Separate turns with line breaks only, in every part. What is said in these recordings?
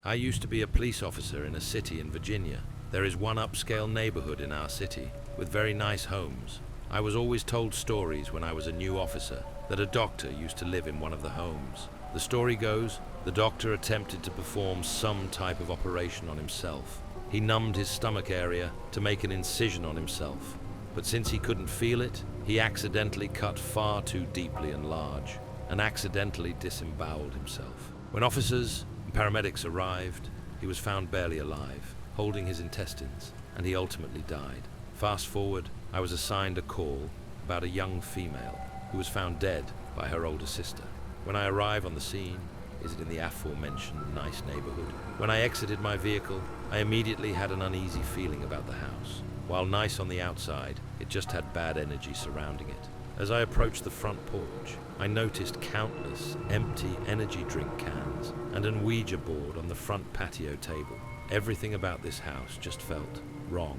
I used to be a police officer in a city in Virginia. There is one upscale neighborhood in our city with very nice homes. I was always told stories when I was a new officer that a doctor used to live in one of the homes. The story goes, the doctor attempted to perform some type of operation on himself. He numbed his stomach area to make an incision on himself, but since he couldn't feel it, he accidentally cut far too deeply and large, and accidentally disemboweled himself. When officers and paramedics arrived, he was found barely alive, holding his intestines, and he ultimately died. Fast forward, I was assigned a call about a young female who was found dead by her older sister. When I arrive on the scene, is it in the aforementioned nice neighborhood? When I exited my vehicle, I immediately had an uneasy feeling about the house. While nice on the outside, it just had bad energy surrounding it. As I approached the front porch, I noticed countless empty energy drink cans and an Ouija board on the front patio table. Everything about this house just felt wrong.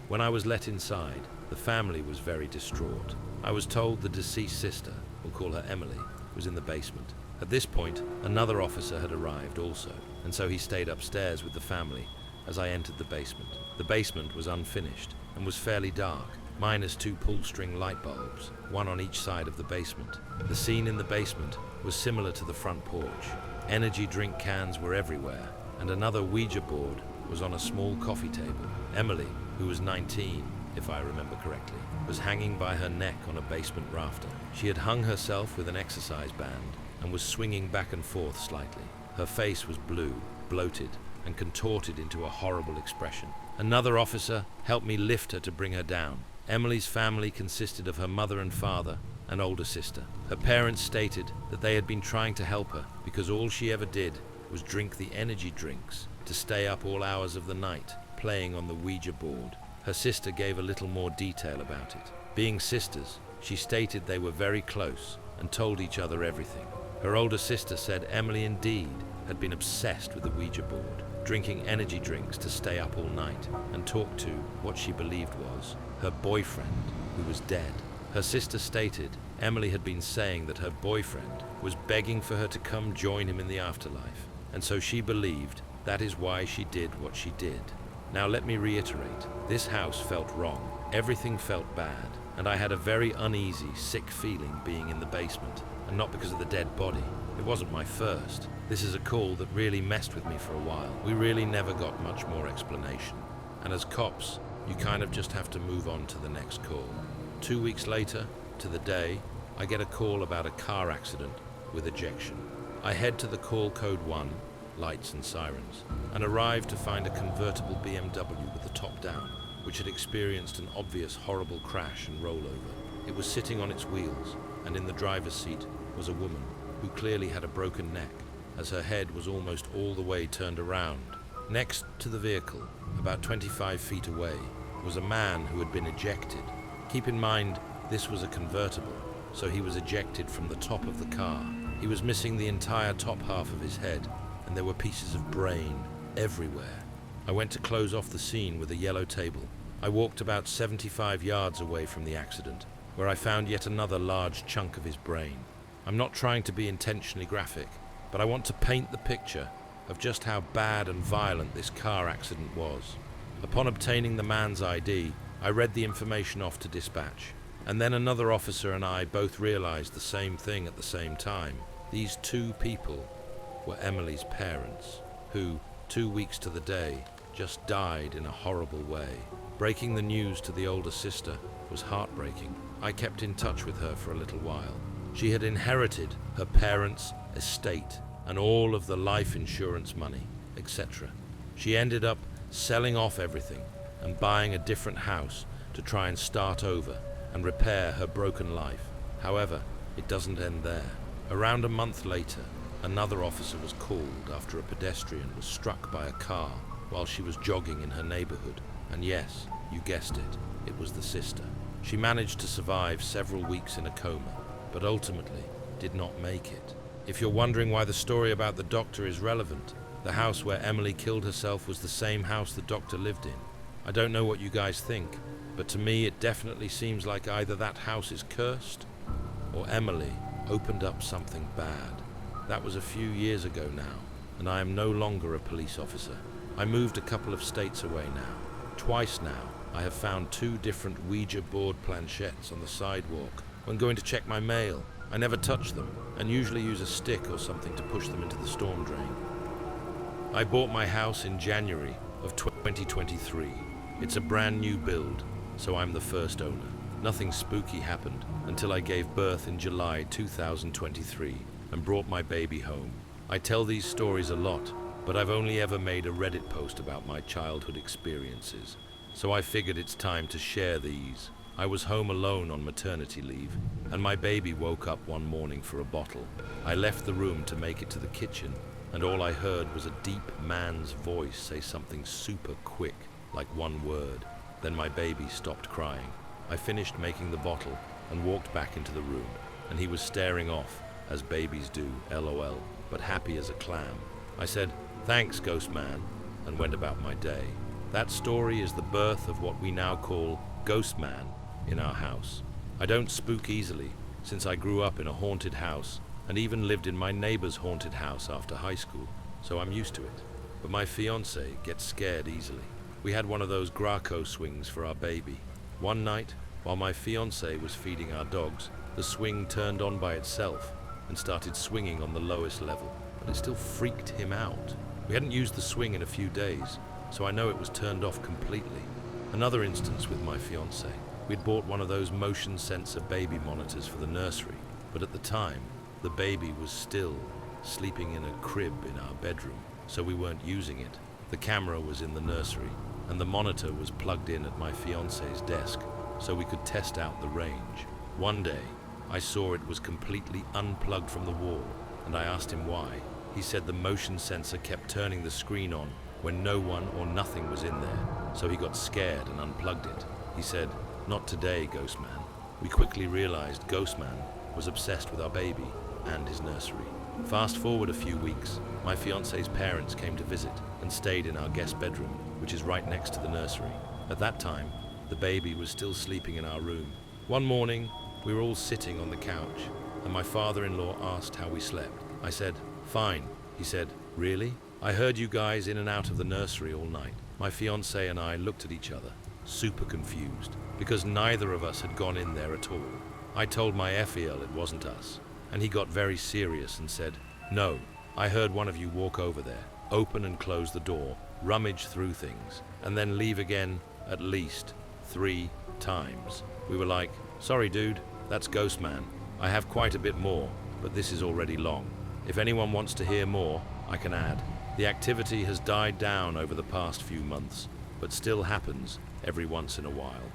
When I was let inside, the family was very distraught. I was told the deceased sister, we'll call her Emily, was in the basement. At this point, another officer had arrived also, and so he stayed upstairs with the family as I entered the basement. The basement was unfinished and was fairly dark, minus 2 pull-string light bulbs, one on each side of the basement. The scene in the basement was similar to the front porch. Energy drink cans were everywhere, and another Ouija board was on a small coffee table. Emily, who was 19, if I remember correctly, was hanging by her neck on a basement rafter. She had hung herself with an exercise band and was swinging back and forth slightly. Her face was blue, bloated, and contorted into a horrible expression. Another officer helped me lift her to bring her down. Emily's family consisted of her mother and father and older sister. Her parents stated that they had been trying to help her because all she ever did was drink the energy drinks to stay up all hours of the night, playing on the Ouija board. Her sister gave a little more detail about it. Being sisters, she stated they were very close and told each other everything. Her older sister said Emily indeed had been obsessed with the Ouija board, drinking energy drinks to stay up all night and talk to what she believed was her boyfriend, who was dead. Her sister stated Emily had been saying that her boyfriend was begging for her to come join him in the afterlife, and so she believed that is why she did what she did. Now let me reiterate, this house felt wrong. Everything felt bad, and I had a very uneasy, sick feeling being in the basement, and not because of the dead body. It wasn't my first. This is a call that really messed with me for a while. We really never got much more explanation. And as cops, you kind of just have to move on to the next call. 2 weeks later, to the day, I get a call about a car accident with ejection. I head to the call code 1, lights and sirens, and arrive to find a convertible BMW with the top down, which had experienced an obvious horrible crash and rollover. It was sitting on its wheels, and in the driver's seat was a woman who clearly had a broken neck, as her head was almost all the way turned around. Next to the vehicle, about 25 feet away, was a man who had been ejected. Keep in mind, this was a convertible, so he was ejected from the top of the car. He was missing the entire top half of his head, and there were pieces of brain everywhere. I went to close off the scene with a yellow table. I walked about 75 yards away from the accident, where I found yet another large chunk of his brain. I'm not trying to be intentionally graphic, but I want to paint the picture of just how bad and violent this car accident was. Upon obtaining the man's ID, I read the information off to dispatch, and then another officer and I both realized the same thing at the same time. These 2 people were Emily's parents, who, 2 weeks to the day, just died in a horrible way. Breaking the news to the older sister was heartbreaking. I kept in touch with her for a little while. She had inherited her parents' estate and all of the life insurance money, etc. She ended up selling off everything and buying a different house to try and start over and repair her broken life. However, it doesn't end there. Around a month later, another officer was called after a pedestrian was struck by a car while she was jogging in her neighborhood. And yes, you guessed it, it was the sister. She managed to survive several weeks in a coma, but ultimately did not make it. If you're wondering why the story about the doctor is relevant, the house where Emily killed herself was the same house the doctor lived in. I don't know what you guys think, but to me it definitely seems like either that house is cursed or Emily opened up something bad. That was a few years ago now, and I am no longer a police officer. I moved a couple of states away now. Twice now, I have found 2 different Ouija board planchettes on the sidewalk when going to check my mail. I never touch them, and usually use a stick or something to push them into the storm drain. I bought my house in January of 2023. It's a brand new build, so I'm the first owner. Nothing spooky happened until I gave birth in July 2023 and brought my baby home. I tell these stories a lot, but I've only ever made a Reddit post about my childhood experiences, so I figured it's time to share these. I was home alone on maternity leave, and my baby woke up one morning for a bottle. I left the room to make it to the kitchen, and all I heard was a deep man's voice say something super quick, like one word. Then my baby stopped crying. I finished making the bottle and walked back into the room, and he was staring off, as babies do, LOL, but happy as a clam. I said, "Thanks, ghost man," and went about my day. That story is the birth of what we now call Ghost Man in our house. I don't spook easily, since I grew up in a haunted house and even lived in my neighbor's haunted house after high school, so I'm used to it. But my fiance gets scared easily. We had one of those Graco swings for our baby. One night, while my fiance was feeding our dogs, the swing turned on by itself and started swinging on the lowest level, but it still freaked him out. We hadn't used the swing in a few days, so I know it was turned off completely. Another instance with my fiance. We'd bought one of those motion sensor baby monitors for the nursery, but at the time, the baby was still sleeping in a crib in our bedroom, so we weren't using it. The camera was in the nursery, and the monitor was plugged in at my fiance's desk, so we could test out the range. One day, I saw it was completely unplugged from the wall, and I asked him why. He said the motion sensor kept turning the screen on when no one or nothing was in there, so he got scared and unplugged it. He said, "Not today, Ghost Man." We quickly realized Ghost Man was obsessed with our baby and his nursery. Fast forward a few weeks, my fiance's parents came to visit and stayed in our guest bedroom, which is right next to the nursery. At that time, the baby was still sleeping in our room. One morning, we were all sitting on the couch, and my father-in-law asked how we slept. I said, "Fine." He said, "Really? I heard you guys in and out of the nursery all night." My fiance and I looked at each other, super confused, because neither of us had gone in there at all. I told my FEL it wasn't us, and he got very serious and said, "No, I heard one of you walk over there, open and close the door, rummage through things, and then leave again at least 3 times." We were like, "Sorry dude, that's Ghost Man. I have quite a bit more, but this is already long. If anyone wants to hear more, I can add." The activity has died down over the past few months, but still happens every once in a while.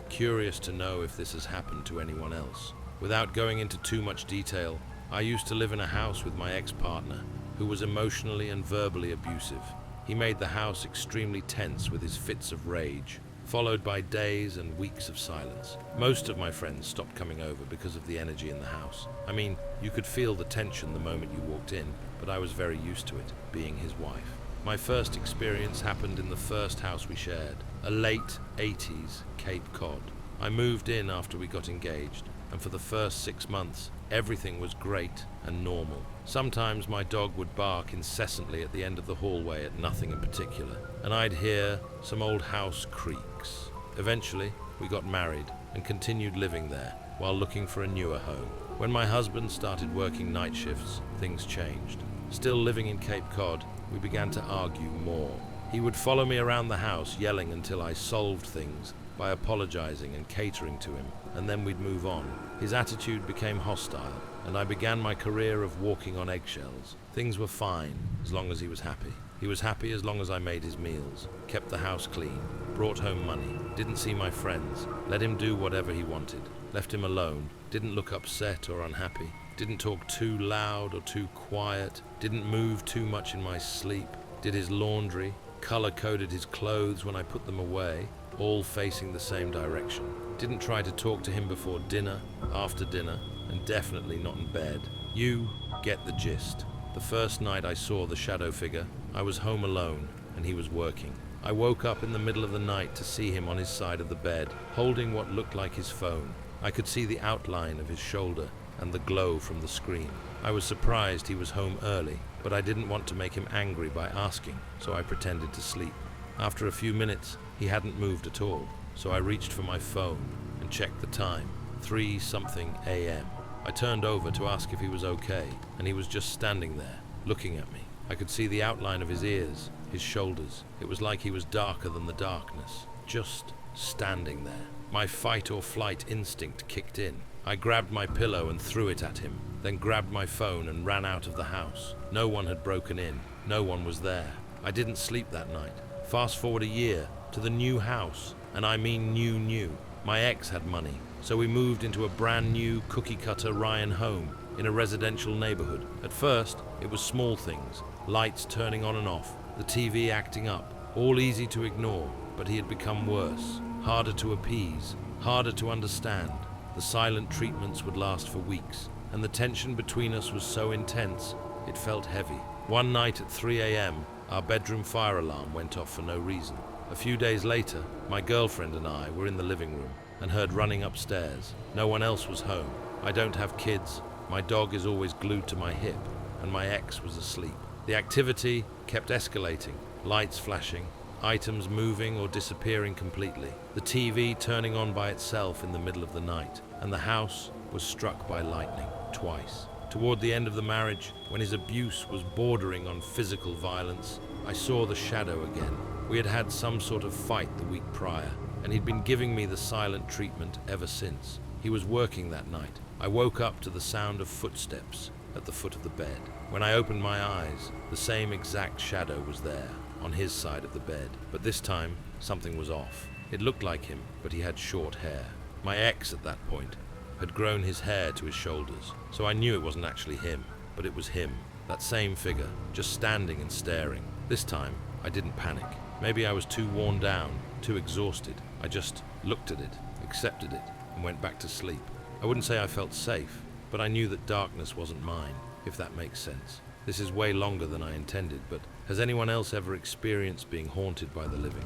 Curious to know if this has happened to anyone else. Without going into too much detail, I used to live in a house with my ex-partner, who was emotionally and verbally abusive. He made the house extremely tense with his fits of rage, followed by days and weeks of silence. Most of my friends stopped coming over because of the energy in the house. I mean, you could feel the tension the moment you walked in, but I was very used to it, being his wife. My first experience happened in the first house we shared, a late 80s Cape Cod. I moved in after we got engaged, and for the first 6 months, everything was great and normal. Sometimes my dog would bark incessantly at the end of the hallway at nothing in particular, and I'd hear some old house creaks. Eventually, we got married and continued living there while looking for a newer home. When my husband started working night shifts, things changed. Still living in Cape Cod, we began to argue more. He would follow me around the house yelling until I solved things by apologizing and catering to him, and then we'd move on. His attitude became hostile, and I began my career of walking on eggshells. Things were fine as long as he was happy. He was happy as long as I made his meals, kept the house clean, brought home money, didn't see my friends, let him do whatever he wanted, left him alone, didn't look upset or unhappy, didn't talk too loud or too quiet, didn't move too much in my sleep, did his laundry, color-coded his clothes when I put them away, all facing the same direction. Didn't try to talk to him before dinner, after dinner, and definitely not in bed. You get the gist. The first night I saw the shadow figure, I was home alone and he was working. I woke up in the middle of the night to see him on his side of the bed, holding what looked like his phone. I could see the outline of his shoulder and the glow from the screen. I was surprised he was home early, but I didn't want to make him angry by asking, so I pretended to sleep. After a few minutes, he hadn't moved at all, so I reached for my phone and checked the time, 3-something a.m. I turned over to ask if he was okay, and he was just standing there, looking at me. I could see the outline of his ears, his shoulders. It was like he was darker than the darkness, just standing there. My fight or flight instinct kicked in. I grabbed my pillow and threw it at him, then grabbed my phone and ran out of the house. No one had broken in. No one was there. I didn't sleep that night. Fast forward a year to the new house, and I mean new. My ex had money, so we moved into a brand new cookie-cutter Ryan home in a residential neighborhood. At first, it was small things, lights turning on and off, the TV acting up, all easy to ignore, but he had become worse, harder to appease, harder to understand. The silent treatments would last for weeks, and the tension between us was so intense, it felt heavy. One night at 3 a.m., our bedroom fire alarm went off for no reason. A few days later, my girlfriend and I were in the living room and heard running upstairs. No one else was home. I don't have kids, my dog is always glued to my hip, and my ex was asleep. The activity kept escalating, lights flashing, items moving or disappearing completely, the TV turning on by itself in the middle of the night, and the house was struck by lightning twice. Toward the end of the marriage, when his abuse was bordering on physical violence, I saw the shadow again. We had had some sort of fight the week prior, and he'd been giving me the silent treatment ever since. He was working that night. I woke up to the sound of footsteps at the foot of the bed. When I opened my eyes, the same exact shadow was there, on his side of the bed. But this time, something was off. It looked like him, but he had short hair. My ex, at that point, had grown his hair to his shoulders, so I knew it wasn't actually him, but it was him. That same figure, just standing and staring. This time, I didn't panic. Maybe I was too worn down, too exhausted. I just looked at it, accepted it, and went back to sleep. I wouldn't say I felt safe, but I knew that darkness wasn't mine, if that makes sense. This is way longer than I intended, but has anyone else ever experienced being haunted by the living?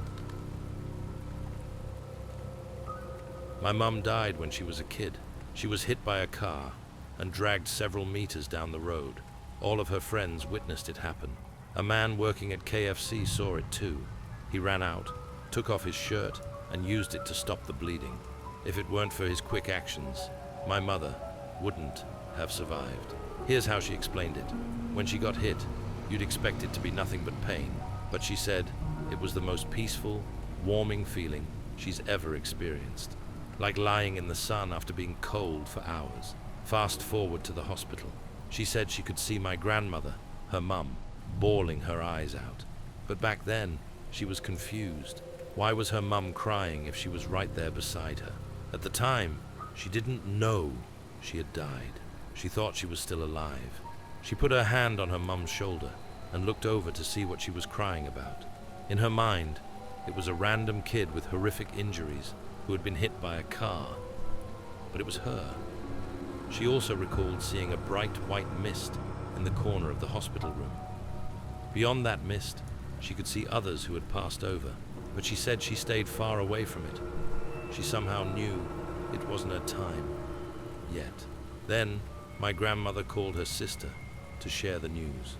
My mum died when she was a kid. She was hit by a car and dragged several meters down the road. All of her friends witnessed it happen. A man working at KFC saw it too. He ran out, took off his shirt, and used it to stop the bleeding. If it weren't for his quick actions, my mother wouldn't have survived. Here's how she explained it. When she got hit, you'd expect it to be nothing but pain, but she said it was the most peaceful, warming feeling she's ever experienced. Like lying in the sun after being cold for hours. Fast forward to the hospital. She said she could see my grandmother, her mum, bawling her eyes out. But back then, she was confused. Why was her mum crying if she was right there beside her? At the time, she didn't know she had died. She thought she was still alive. She put her hand on her mum's shoulder and looked over to see what she was crying about. In her mind, it was a random kid with horrific injuries who had been hit by a car. But it was her. She also recalled seeing a bright white mist in the corner of the hospital room. Beyond that mist, she could see others who had passed over, but she said she stayed far away from it. She somehow knew it wasn't her time yet. Then, my grandmother called her sister to share the news.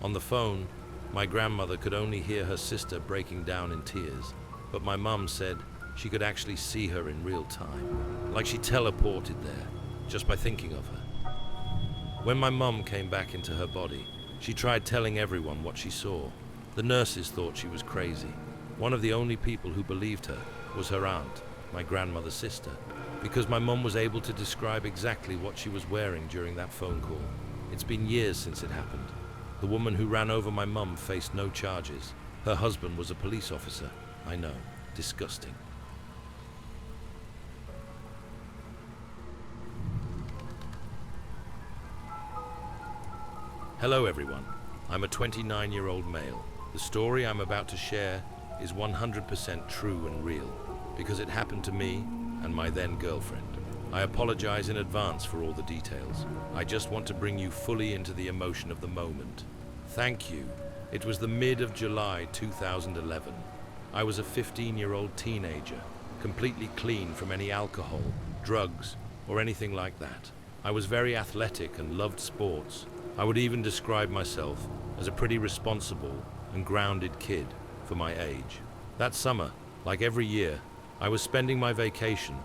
On the phone, my grandmother could only hear her sister breaking down in tears, but my mum said she could actually see her in real time, like she teleported there, just by thinking of her. When my mum came back into her body, she tried telling everyone what she saw. The nurses thought she was crazy. One of the only people who believed her was her aunt, my grandmother's sister, because my mum was able to describe exactly what she was wearing during that phone call. It's been years since it happened. The woman who ran over my mum faced no charges. Her husband was a police officer. I know, disgusting. Hello everyone, I'm a 29-year-old male. The story I'm about to share is 100% true and real, because it happened to me and my then girlfriend. I apologize in advance for all the details. I just want to bring you fully into the emotion of the moment. Thank you. It was the mid of July 2011. I was a 15-year-old teenager, completely clean from any alcohol, drugs, or anything like that. I was very athletic and loved sports. I would even describe myself as a pretty responsible and grounded kid for my age. That summer, like every year, I was spending my vacation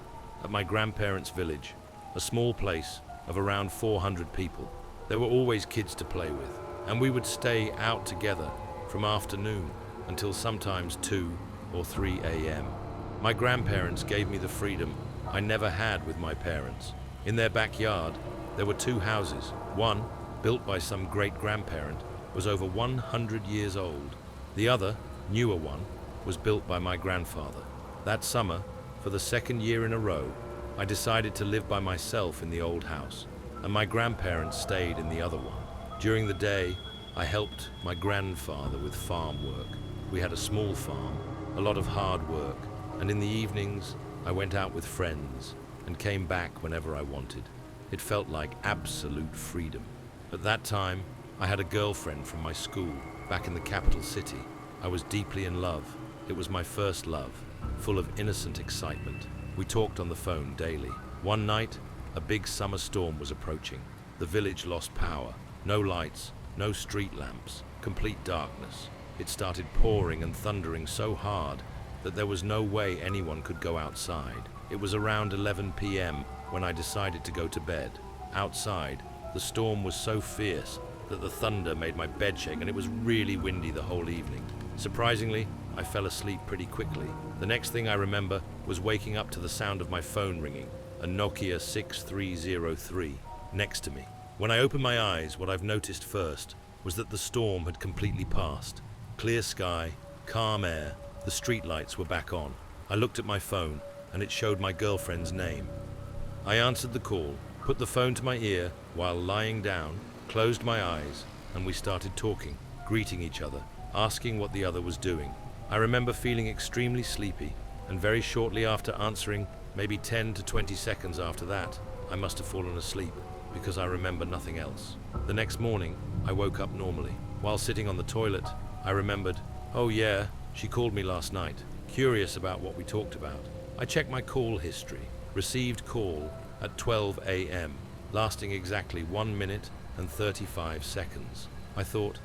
at my grandparents' village, a small place of around 400 people. There were always kids to play with, and we would stay out together from afternoon until sometimes 2 or 3 a.m. My grandparents gave me the freedom I never had with my parents. In their backyard, there were 2 houses. One, built by some great-grandparent, was over 100 years old. The other, newer one, was built by my grandfather. That summer, for the 2nd year in a row, I decided to live by myself in the old house, and my grandparents stayed in the other one. During the day, I helped my grandfather with farm work. We had a small farm, a lot of hard work, and in the evenings, I went out with friends and came back whenever I wanted. It felt like absolute freedom. At that time, I had a girlfriend from my school back in the capital city. I was deeply in love. It was my first love, full of innocent excitement. We talked on the phone daily. One night, a big summer storm was approaching. The village lost power. No lights, no street lamps, complete darkness. It started pouring and thundering so hard that there was no way anyone could go outside. It was around 11 p.m. when I decided to go to bed. Outside, the storm was so fierce that the thunder made my bed shake, and it was really windy the whole evening. Surprisingly, I fell asleep pretty quickly. The next thing I remember was waking up to the sound of my phone ringing, a Nokia 6303, next to me. When I opened my eyes, what I've noticed first was that the storm had completely passed. Clear sky, calm air, the streetlights were back on. I looked at my phone, and it showed my girlfriend's name. I answered the call, put the phone to my ear while lying down, closed my eyes, and we started talking, greeting each other, asking what the other was doing. I remember feeling extremely sleepy, and very shortly after answering, maybe 10 to 20 seconds after that, I must have fallen asleep, because I remember nothing else. The next morning, I woke up normally. While sitting on the toilet, I remembered, oh yeah, she called me last night, curious about what we talked about. I checked my call history, received call at 12 a.m., lasting exactly 1 minute and 35 seconds. I thought,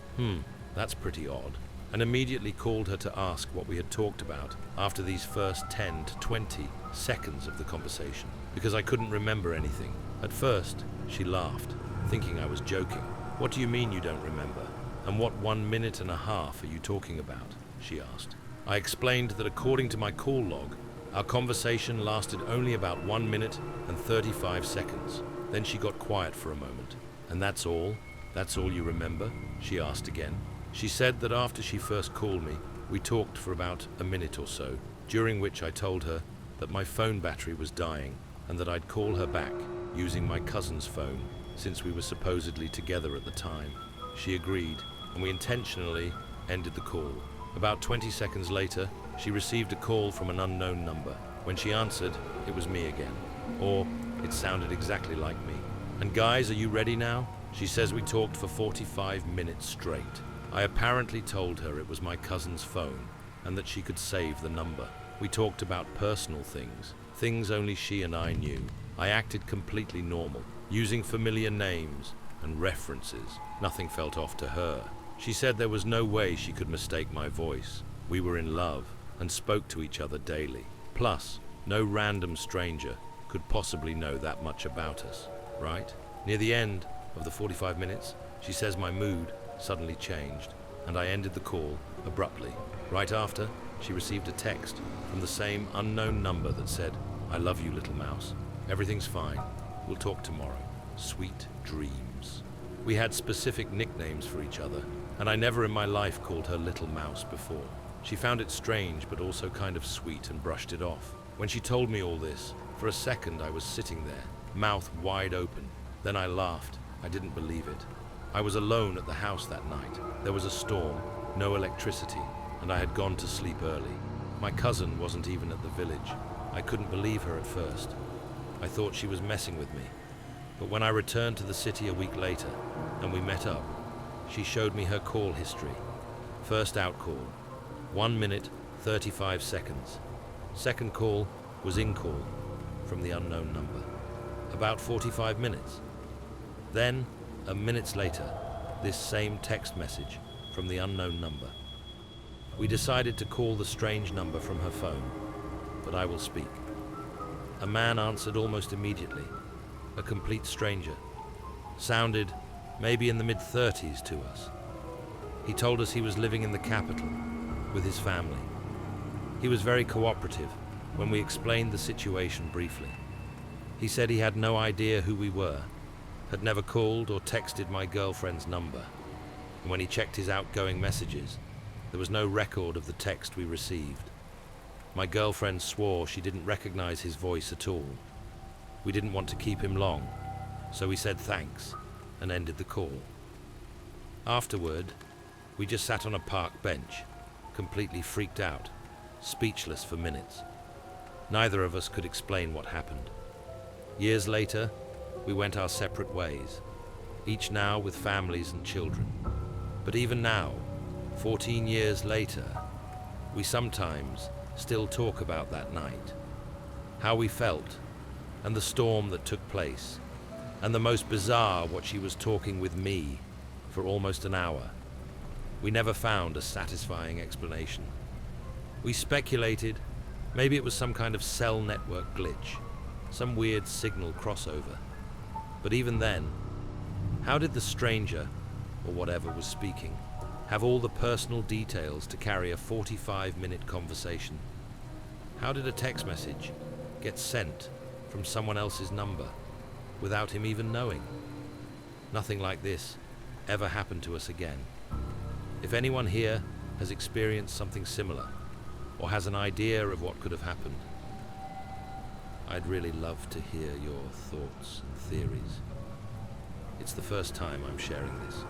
that's pretty odd, and immediately called her to ask what we had talked about after these first 10 to 20 seconds of the conversation, because I couldn't remember anything. At first, she laughed, thinking I was joking. What do you mean you don't remember? And what 1 minute and a half are you talking about? She asked. I explained that according to my call log, our conversation lasted only about 1 minute and 35 seconds. Then she got quiet for a moment. And that's all? That's all you remember? She asked again. She said that after she first called me, we talked for about a minute or so, during which I told her that my phone battery was dying and that I'd call her back using my cousin's phone, since we were supposedly together at the time. She agreed, and we intentionally ended the call. About 20 seconds later, she received a call from an unknown number. When she answered, it was me again. Or, it sounded exactly like me. And guys, are you ready now? She says we talked for 45 minutes straight. I apparently told her it was my cousin's phone, and that she could save the number. We talked about personal things, things only she and I knew. I acted completely normal, using familiar names and references. Nothing felt off to her. She said there was no way she could mistake my voice. We were in love and spoke to each other daily. Plus, no random stranger could possibly know that much about us, right? Near the end of the 45 minutes, she says my mood suddenly changed, and I ended the call abruptly. Right after, she received a text from the same unknown number that said, I love you, little mouse. Everything's fine. We'll talk tomorrow. Sweet dreams. We had specific nicknames for each other, and I never in my life called her Little Mouse before. She found it strange, but also kind of sweet, and brushed it off. When she told me all this, for a second I was sitting there, mouth wide open. Then I laughed. I didn't believe it. I was alone at the house that night. There was a storm, no electricity, and I had gone to sleep early. My cousin wasn't even at the village. I couldn't believe her at first. I thought she was messing with me. But when I returned to the city a week later, and we met up, she showed me her call history. First out call, 1 minute, 35 seconds. Second call was in call from the unknown number. About 45 minutes. Then, minutes later, this same text message from the unknown number. We decided to call the strange number from her phone, but I will speak. A man answered almost immediately, a complete stranger. Sounded maybe in the mid-30s to us. He told us he was living in the capital with his family. He was very cooperative when we explained the situation briefly. He said he had no idea who we were, had never called or texted my girlfriend's number, and when he checked his outgoing messages, there was no record of the text we received. My girlfriend swore she didn't recognize his voice at all. We didn't want to keep him long, so we said thanks and ended the call. Afterward, we just sat on a park bench, completely freaked out, speechless for minutes. Neither of us could explain what happened. Years later, we went our separate ways, each now with families and children. But even now, 14 years later, we sometimes still talk about that night, how we felt, and the storm that took place, and the most bizarre what she was talking with me for almost an hour. We never found a satisfying explanation. We speculated maybe it was some kind of cell network glitch, some weird signal crossover. But even then, how did the stranger, or whatever was speaking, have all the personal details to carry a 45-minute conversation? How did a text message get sent from someone else's number without him even knowing? Nothing like this ever happened to us again. If anyone here has experienced something similar, or has an idea of what could have happened, I'd really love to hear your thoughts and theories. It's the first time I'm sharing this.